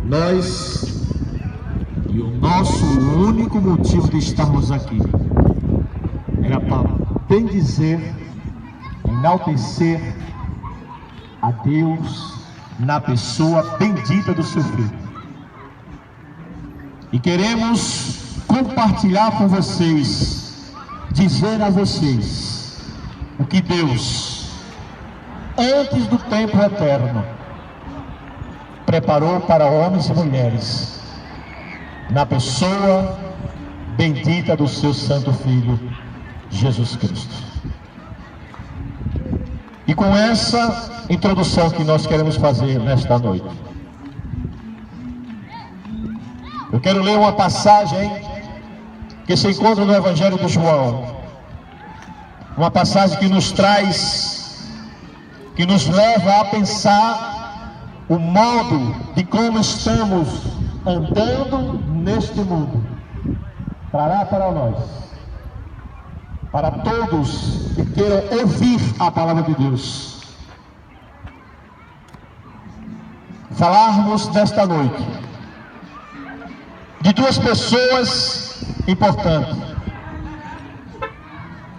Nós, e o nosso único motivo de estarmos aqui, era para bendizer, enaltecer a Deus na pessoa bendita do seu Filho. E queremos compartilhar com vocês, dizer a vocês, o que Deus, antes do tempo eterno, preparou para homens e mulheres, na pessoa bendita do seu Santo Filho, Jesus Cristo. E com essa introdução que nós queremos fazer nesta noite, eu quero ler uma passagem que se encontra no Evangelho de João. Uma passagem que nos traz, que nos leva a pensar o modo de como estamos andando neste mundo. Trará para nós, para todos que queiram ouvir a palavra de Deus, falarmos nesta noite de duas pessoas importantes.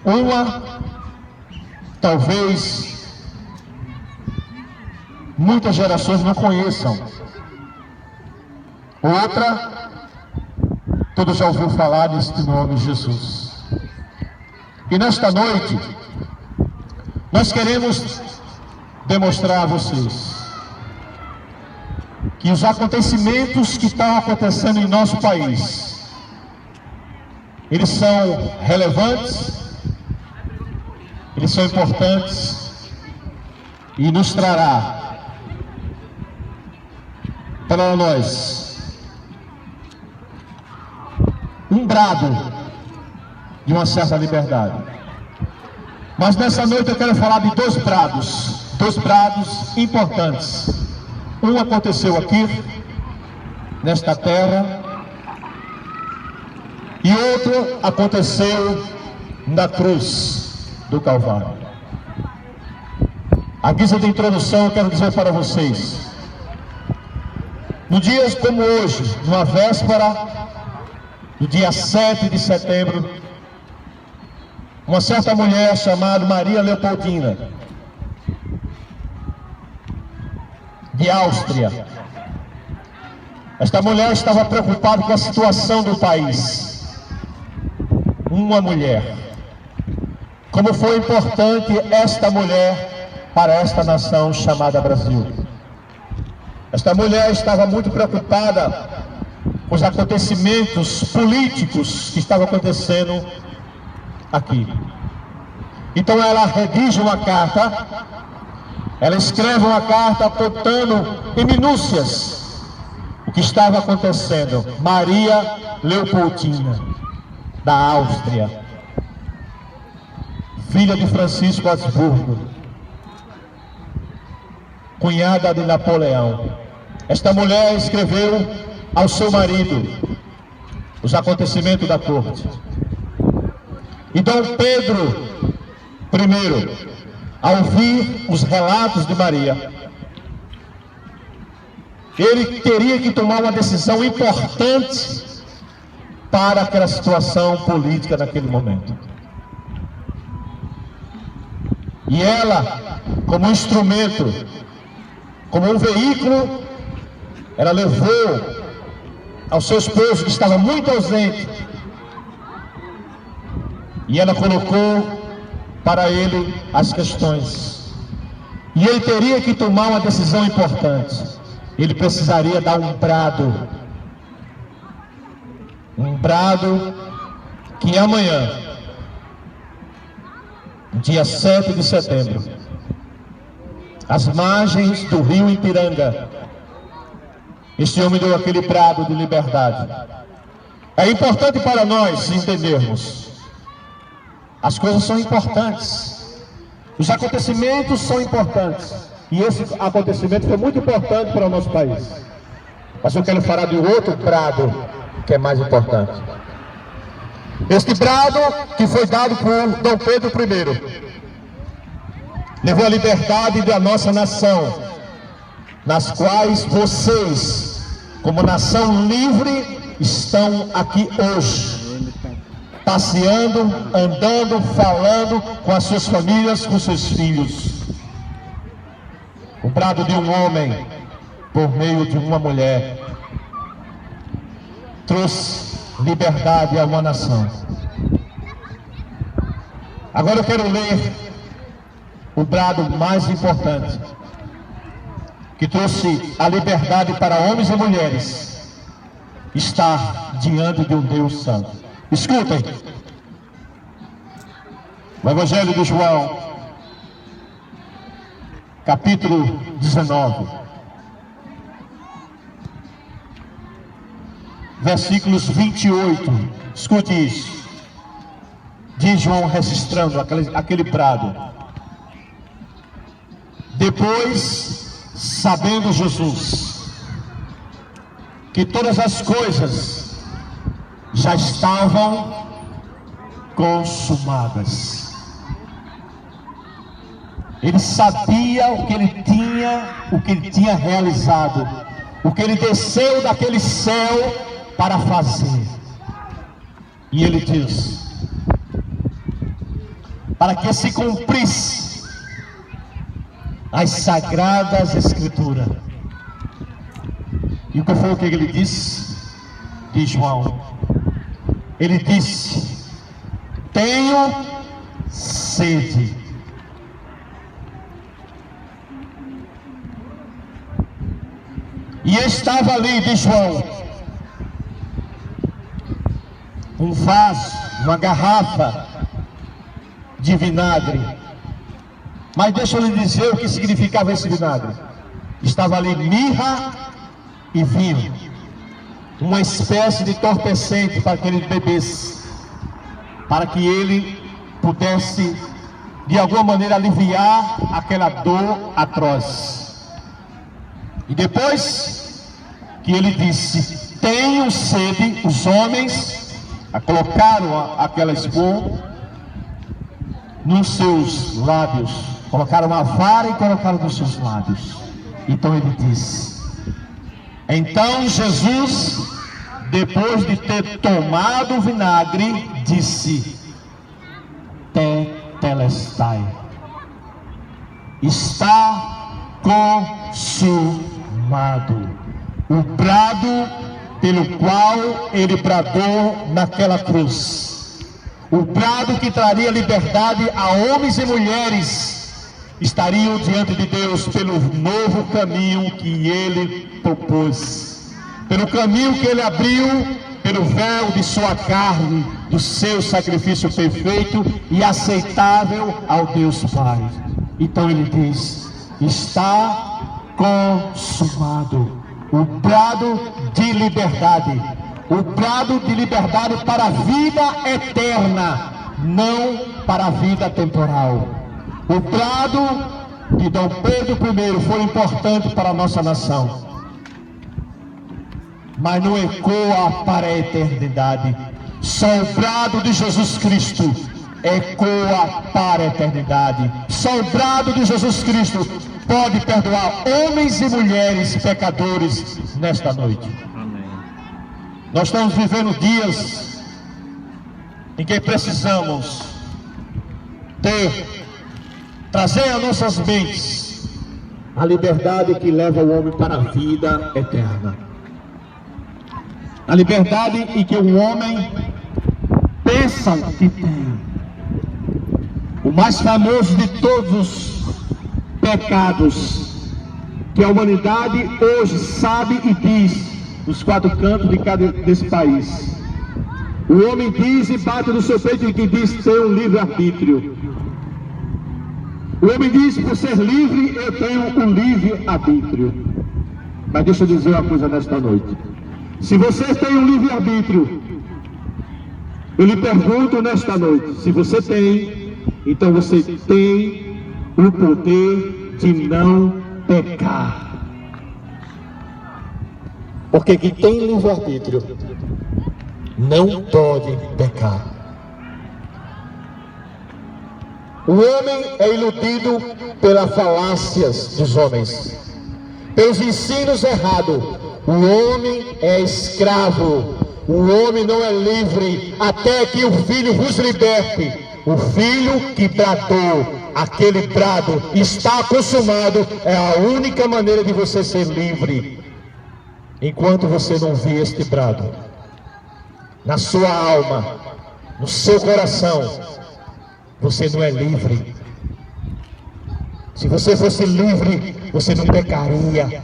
Uma, talvez muitas gerações não conheçam. Outra, todos já ouviram falar neste nome, Jesus. E nesta noite, nós queremos demonstrar a vocês que os acontecimentos que estão acontecendo em nosso país, eles são relevantes, eles são importantes e nos trará para nós um brado de uma certa liberdade. Mas nessa noite eu quero falar de dois brados importantes. Um aconteceu aqui, nesta terra, e outro aconteceu na cruz do Calvário. A guisa de introdução, eu quero dizer para vocês, no dias como hoje, numa véspera do dia 7 de setembro, uma certa mulher chamada Maria Leopoldina, de Áustria. Esta mulher estava preocupada com a situação do país. Uma mulher. Como foi importante esta mulher para esta nação chamada Brasil. Esta mulher estava muito preocupada com os acontecimentos políticos que estavam acontecendo aqui. Então ela redige uma carta, ela escreve uma carta apontando em minúcias o que estava acontecendo. Maria Leopoldina, da Áustria, filha de Francisco Habsburgo, cunhada de Napoleão. Esta mulher escreveu ao seu marido os acontecimentos da corte. E Dom Pedro I, ao ouvir os relatos de Maria, ele teria que tomar uma decisão importante para aquela situação política naquele momento. E ela, como um instrumento, como um veículo, ela levou ao seu esposo, que estava muito ausente, e ela colocou para ele as questões. E ele teria que tomar uma decisão importante. Ele precisaria dar um brado que amanhã, dia 7 de setembro, às margens do rio Ipiranga, este homem deu aquele brado de liberdade. É importante para nós entendermos. As coisas são importantes. Os acontecimentos são importantes. E esse acontecimento foi muito importante para o nosso país. Mas eu quero falar de outro brado que é mais importante. Este brado que foi dado por Dom Pedro I levou a liberdade da nossa nação, nas quais vocês, como nação livre, estão aqui hoje, passeando, andando, falando com as suas famílias, com seus filhos. O brado de um homem por meio de uma mulher trouxe liberdade a uma nação. Agora eu quero ler o brado mais importante, que trouxe a liberdade para homens e mulheres estar diante de um Deus santo. Escutem. O Evangelho de João, capítulo 19, versículos 28. Escute isso. Diz João registrando aquele brado. Depois, sabendo Jesus que todas as coisas já estavam consumadas, ele sabia o que ele tinha realizado, o que ele desceu daquele céu para fazer. E ele diz: para que se cumprisse as sagradas escrituras. E o que foi o que ele disse? Diz João. Ele disse: tenho sede. E estava ali, diz João, um vaso, uma garrafa de vinagre. Mas deixa eu lhe dizer o que significava esse vinagre. Estava ali mirra e vinho, uma espécie de entorpecente para que ele bebesse, para que ele pudesse de alguma maneira aliviar aquela dor atroz. E depois que ele disse: tenho sede, os homens colocaram aquela espuma nos seus lábios, colocaram a vara e colocaram nos seus lábios. Então ele disse. Então Jesus, depois de ter tomado o vinagre, disse: tetelestai, está consumado. O brado pelo qual ele bradou naquela cruz, o brado que traria liberdade a homens e mulheres, estariam diante de Deus pelo novo caminho que ele propôs, pelo caminho que ele abriu, pelo véu de sua carne, do seu sacrifício perfeito e aceitável ao Deus Pai. Então ele diz: está consumado. O brado de liberdade, o brado de liberdade para a vida eterna, não para a vida temporal. O brado de Dom Pedro I foi importante para a nossa nação, mas não ecoa para a eternidade. Só o brado de Jesus Cristo ecoa para a eternidade. Só o brado de Jesus Cristo pode perdoar homens e mulheres pecadores nesta noite. Amém. Nós estamos vivendo dias em que precisamos trazer às nossas mentes a liberdade que leva o homem para a vida eterna. A liberdade em que o homem pensa que tem. O mais famoso de todos os pecados que a humanidade hoje sabe e diz nos quatro cantos desse país. O homem diz e bate no seu peito que diz ter um livre-arbítrio. O homem diz: por ser livre, eu tenho um livre-arbítrio. Mas deixa eu dizer uma coisa nesta noite. Se você tem um livre-arbítrio, eu lhe pergunto nesta noite: se você tem, então você tem o poder de não pecar. Porque quem tem livre-arbítrio não pode pecar. O homem é iludido pelas falácias dos homens, pelos ensinos errados, o homem é escravo, o homem não é livre, até que o Filho vos liberte. O Filho que bradou, aquele brado, está consumado, é a única maneira de você ser livre. Enquanto você não vir este brado na sua alma, no seu coração, você não é livre. Se você fosse livre, você não pecaria,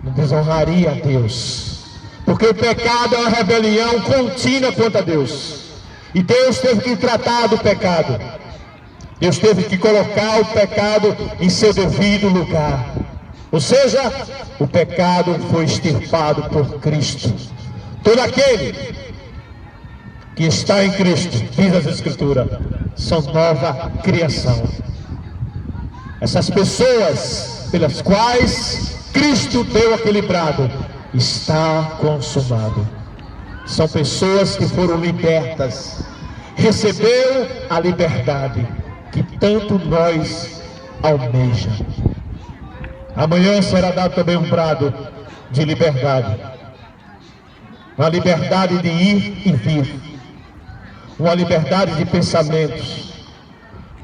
não desonraria a Deus, porque o pecado é uma rebelião contínua contra Deus, e Deus teve que tratar do pecado. Deus teve que colocar o pecado em seu devido lugar, ou seja, o pecado foi extirpado por Cristo. Todo aquele que está em Cristo, diz as Escrituras, são nova criação. Essas pessoas pelas quais Cristo deu aquele brado, está consumado. São pessoas que foram libertas, receberam a liberdade que tanto nós almejamos. Amanhã será dado também um brado de liberdade, uma liberdade de ir e vir, uma liberdade de pensamentos,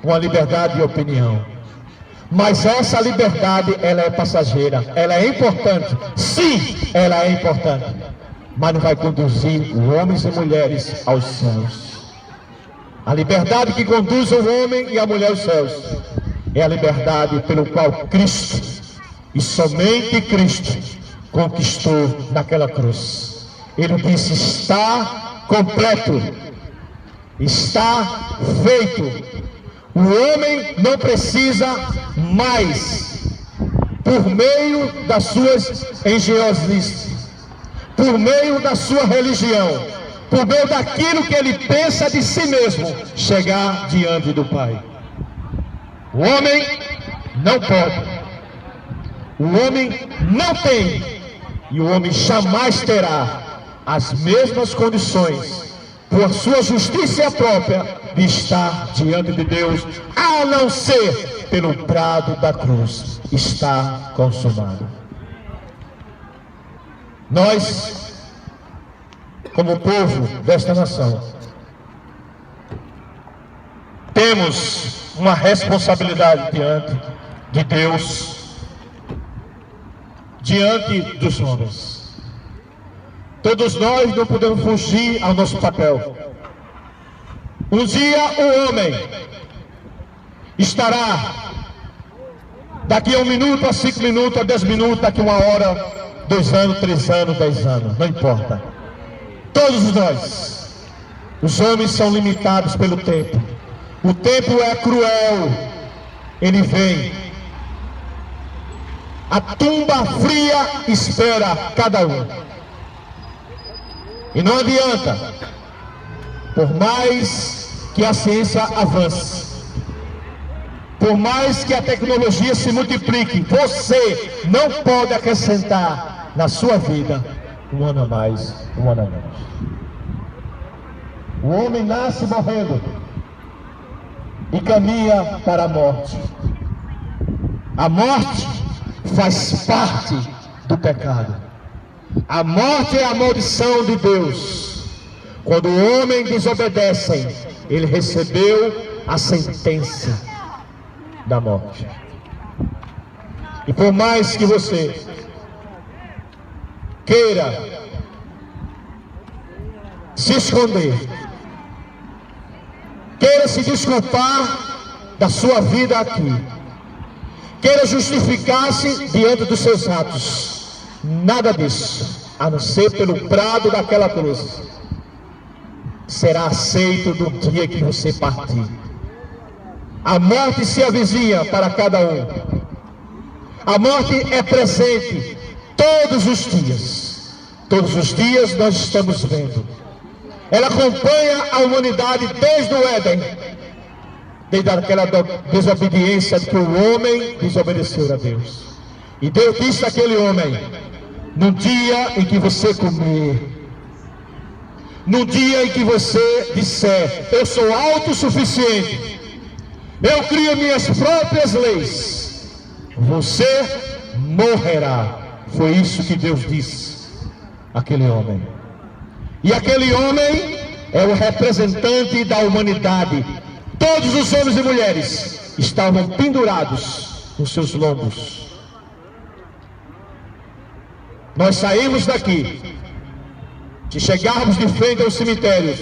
uma liberdade de opinião. Mas essa liberdade, ela é passageira, ela é importante, sim, ela é importante, mas não vai conduzir homens e mulheres aos céus. A liberdade que conduz o homem e a mulher aos céus é a liberdade pelo qual Cristo, e somente Cristo, conquistou naquela cruz. Ele disse: está completo, está feito. O homem não precisa mais, por meio das suas engenhosices, por meio da sua religião, por meio daquilo que ele pensa de si mesmo, chegar diante do Pai. O homem não pode, o homem não tem, e o homem jamais terá as mesmas condições, por sua justiça própria, de estar diante de Deus, a não ser pelo brado da cruz. Está consumado. Nós, como povo desta nação, temos uma responsabilidade diante de Deus, diante dos homens. Todos nós não podemos fugir ao nosso papel. Um dia o homem estará, daqui a 1 minuto, a 5 minutos, a 10 minutos, daqui a 1 hora, 2 anos, 3 anos, 10 anos, não importa. Todos nós, os homens são limitados pelo tempo. O tempo é cruel, ele vem. A tumba fria espera cada um. E não adianta, por mais que a ciência avance, por mais que a tecnologia se multiplique, você não pode acrescentar na sua vida 1 ano a mais, 1 ano a menos. O homem nasce morrendo e caminha para a morte. A morte faz parte do pecado. A morte é a maldição de Deus. Quando o homem desobedece, ele recebeu a sentença da morte. E por mais que você queira se esconder, queira se desculpar da sua vida aqui, queira justificar-se diante dos seus atos, nada disso, a não ser pelo brado daquela cruz, será aceito no dia que você partir. A morte se avizinha para cada um. A morte é presente todos os dias. Todos os dias nós estamos vendo. Ela acompanha a humanidade desde o Éden, desde aquela desobediência que o homem desobedeceu a Deus. E Deus disse àquele homem: no dia em que você comer, no dia em que você disser, eu sou autossuficiente, eu crio minhas próprias leis, você morrerá, Foi isso que Deus disse àquele homem. E aquele homem é o representante da humanidade. Todos os homens e mulheres estavam pendurados nos seus lombos. Nós saímos daqui, se chegarmos de frente ao cemitério,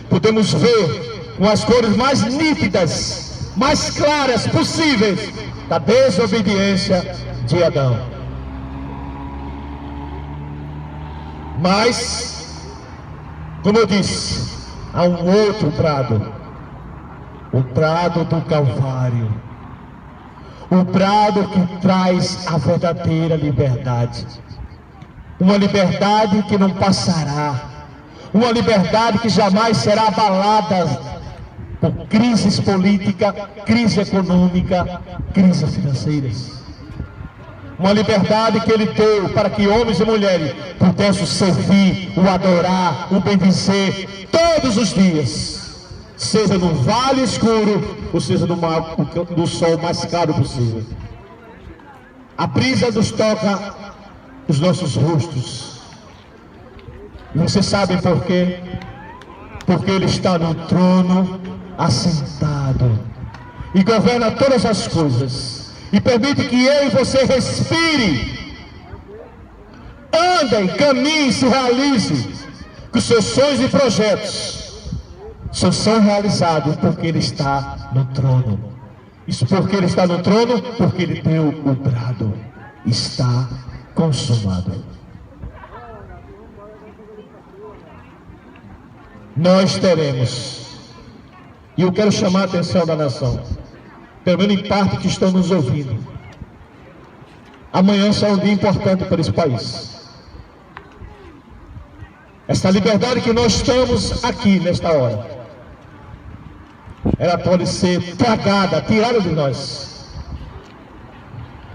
podemos ver com as cores mais nítidas, mais claras possíveis, da desobediência de Adão. Mas, como eu disse, há um outro prado, o prado do Calvário, o prado que traz a verdadeira liberdade, uma liberdade que não passará, uma liberdade que jamais será abalada por crises políticas, crise econômica, crises financeiras. Uma liberdade que Ele deu para que homens e mulheres pudessem servir, o adorar, o bendizer todos os dias, seja no vale escuro ou seja no sol mais claro possível. A brisa nos toca os nossos rostos. E vocês sabem por quê? Porque Ele está no trono, assentado, e governa todas as coisas, e permite que eu e você respire, andem, caminhem, se realize, que os seus sonhos e projetos só são realizados porque Ele está no trono. Isso porque Ele está no trono, porque Ele deu o brado, está consumado. Nós teremos, e eu quero chamar a atenção da nação, pelo menos em parte que estão nos ouvindo, amanhã será um dia importante para esse país. Esta liberdade que nós estamos aqui nesta hora, ela pode ser tragada, tirada de nós,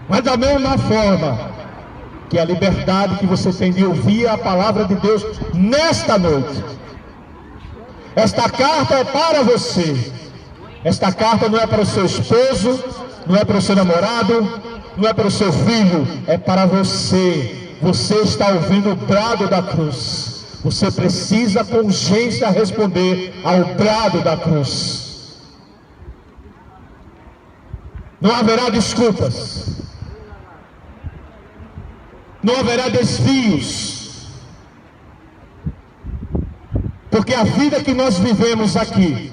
mas da mesma forma que a liberdade que você tem de ouvir a palavra de Deus nesta noite. Esta carta é para você. Esta carta não é para o seu esposo, não é para o seu namorado, não é para o seu filho, é para você. Você está ouvindo o brado da cruz. Você precisa com urgência responder ao brado da cruz. Não haverá desculpas. Não haverá desvios. Porque a vida que nós vivemos aqui,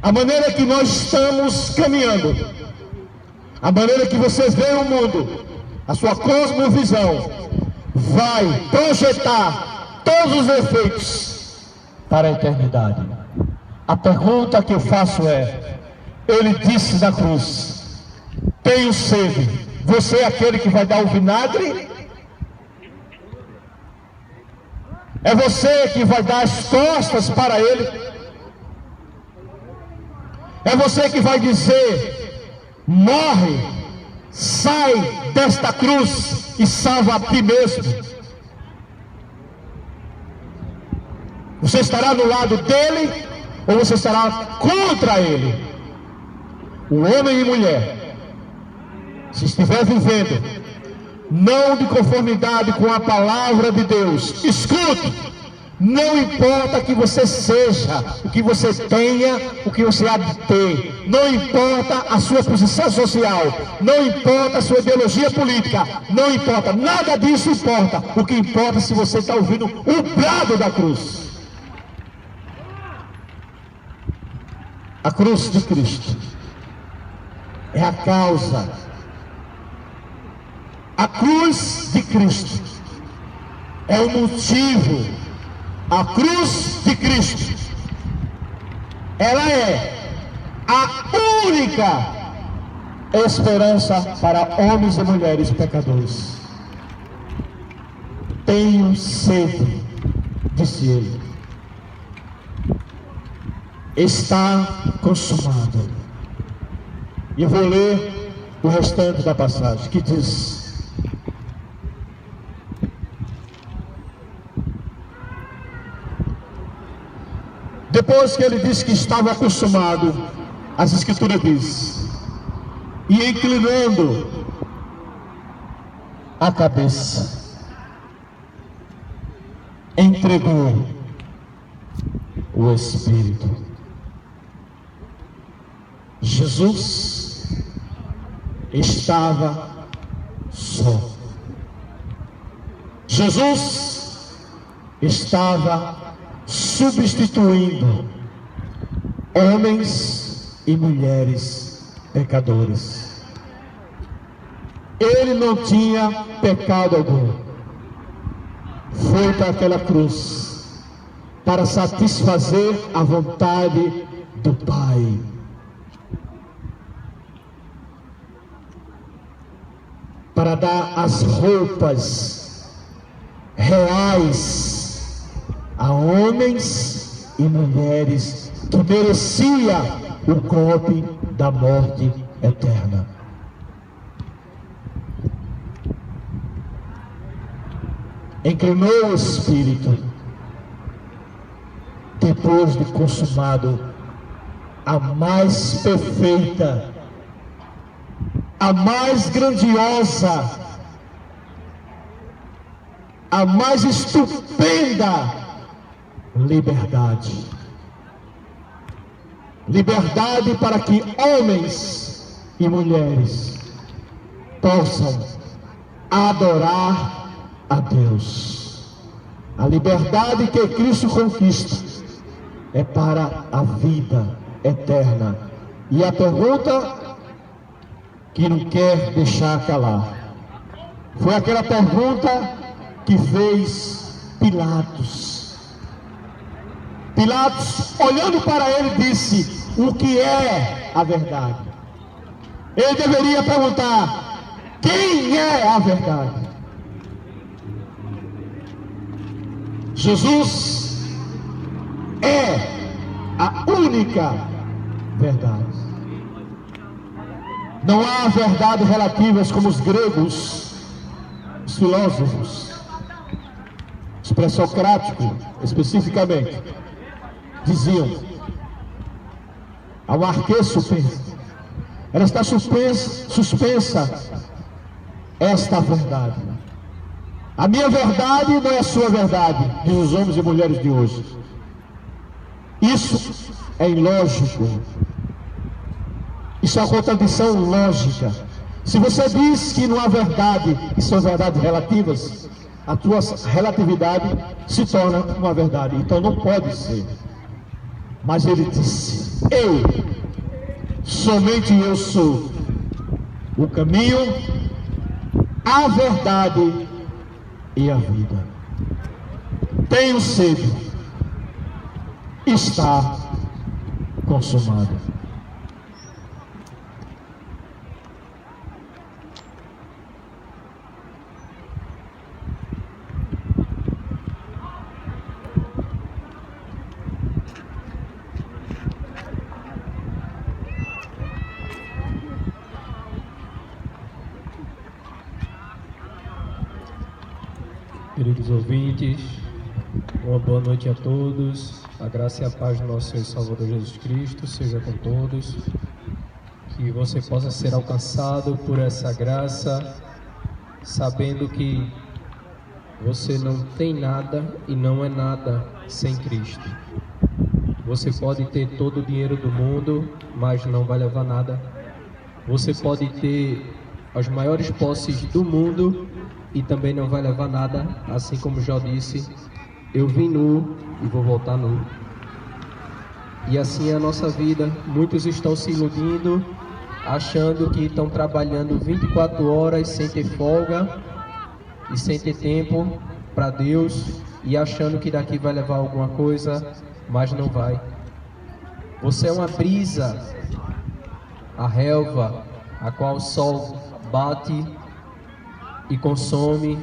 a maneira que nós estamos caminhando, a maneira que você vê o mundo, a sua cosmovisão, vai projetar todos os efeitos para a eternidade. A pergunta que eu faço é, Ele disse na cruz, tenho sede, você é aquele que vai dar o vinagre? É você que vai dar as costas para Ele? É você que vai dizer, morre, sai desta cruz e salva a ti mesmo? Você estará do lado dele ou você estará contra ele? O homem e mulher, se estiver vivendo não de conformidade com a palavra de Deus, escute, não importa o que você seja, o que você tenha, o que você há de ter, não importa a sua posição social, não importa a sua ideologia política, não importa, nada disso importa. O que importa é se você está ouvindo o brado da cruz. A cruz de Cristo é a causa. A cruz de Cristo é o motivo. A cruz de Cristo, ela é a única esperança para homens e mulheres pecadores. Tenho sede, disse Ele. Está consumado. E eu vou ler o restante da passagem, que diz: depois que ele disse que estava consumado, as Escrituras diz, e inclinando, a cabeça, entregou o Espírito. Jesus estava só. Jesus estava substituindo homens e mulheres pecadores. Ele não tinha pecado algum. Foi para aquela cruz para satisfazer a vontade do Pai. Para dar as roupas reais a homens e mulheres que merecia o golpe da morte eterna. Inclinou o Espírito, depois de consumado a mais perfeita, a mais grandiosa, a mais estupenda liberdade. Liberdade para que homens e mulheres possam adorar a Deus. A liberdade que Cristo conquista é para a vida eterna. E a pergunta que não quer deixar calar foi aquela pergunta que fez Pilatos. Pilatos, olhando para ele, disse: o que é a verdade? Ele deveria perguntar: quem é a verdade? Jesus é a única verdade. Não há verdades relativas como os gregos, os filósofos, os pré-socráticos especificamente, diziam: a arquê suspensa. Ela está suspensa esta verdade. A minha verdade não é a sua verdade, diz os homens e mulheres de hoje. Isso é ilógico. Isso é uma contradição lógica. Se você diz que não há verdade e são verdades relativas, a tua relatividade se torna uma verdade. Então não pode ser. Mas ele disse: somente eu sou o caminho, a verdade e a vida. Tenho sede, está consumado. Queridos ouvintes, uma boa noite a todos. A graça e a paz do nosso Senhor e Salvador Jesus Cristo seja com todos. Que você possa ser alcançado por essa graça, sabendo que você não tem nada e não é nada sem Cristo. Você pode ter todo o dinheiro do mundo, mas não vai levar nada. Você pode ter as maiores posses do mundo e também não vai levar nada, assim como Jó disse: eu vim nu e vou voltar nu. E assim é a nossa vida. Muitos estão se iludindo, achando que estão trabalhando 24 horas sem ter folga e sem ter tempo para Deus, e achando que daqui vai levar alguma coisa, mas não vai. Você é uma brisa, a relva, a qual o sol bate e consome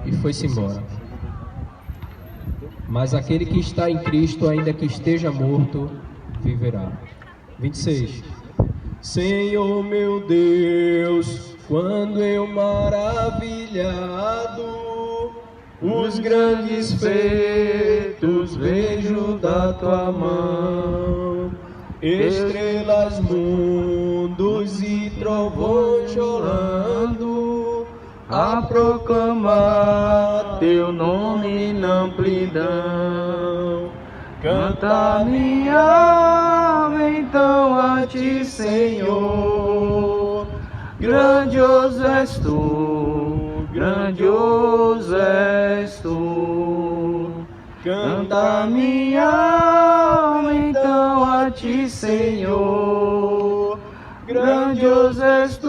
e foi-se embora. Mas aquele que está em Cristo, ainda que esteja morto, viverá. 26. Senhor meu Deus, quando eu maravilhado os grandes feitos vejo da tua mão, estrelas, mundos e trovões chorando, a proclamar teu nome na amplidão. Canta minha alma então a ti, Senhor. Grandioso és tu, grandioso és tu. Canta minha alma então a ti, Senhor. Grandioso és tu.